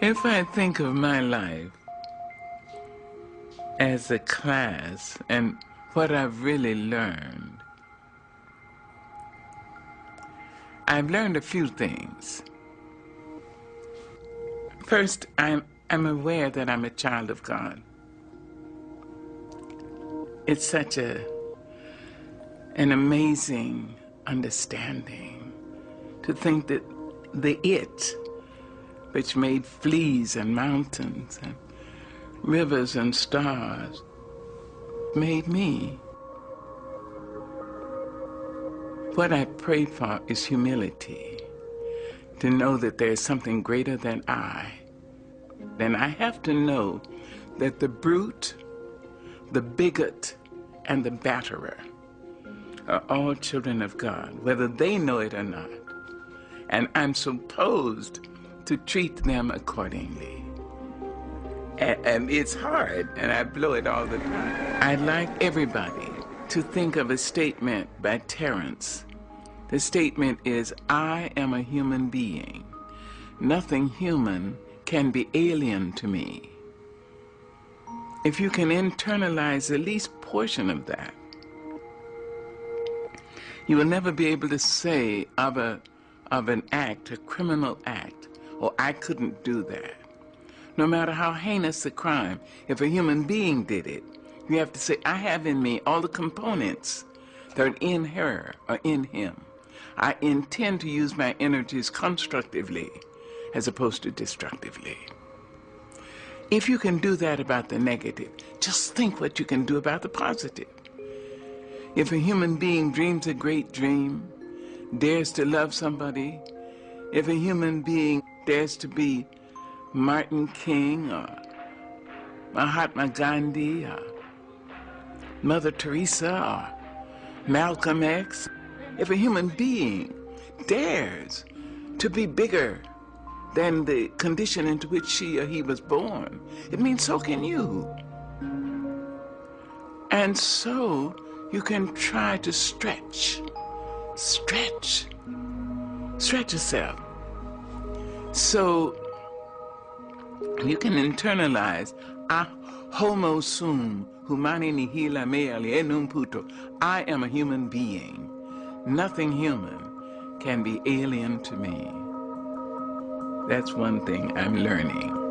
If I think of my life as a class and what I've really learned, I've learned a few things. First, I'm aware that I'm a child of God. It's such an amazing understanding to think that the it, which made fleas and mountains and rivers and stars, made me. What I pray for is humility, to know that there's something greater than I. Then I have to know that the brute, the bigot, and the batterer are all children of God, whether they know it or not. And I'm supposed to treat them accordingly. And it's hard, and I blow it all the time. I'd like everybody to think of a statement by Terence. The statement is, I am a human being. Nothing human can be alien to me. If you can internalize the least portion of that, you will never be able to say of an act, a criminal act, or I couldn't do that. No matter how heinous the crime, if a human being did it, you have to say, I have in me all the components that are in her or in him. I intend to use my energies constructively as opposed to destructively. If you can do that about the negative, just think what you can do about the positive. If a human being dreams a great dream, dares to love somebody, if a human being dares to be Martin King or Mahatma Gandhi or Mother Teresa or Malcolm X, if a human being dares to be bigger than the condition into which she or he was born, it means so can you. And so you can try to stretch yourself. So you can internalize, homo sum, humani nihila me alienum puto. I am a human being. Nothing human can be alien to me. That's one thing I'm learning.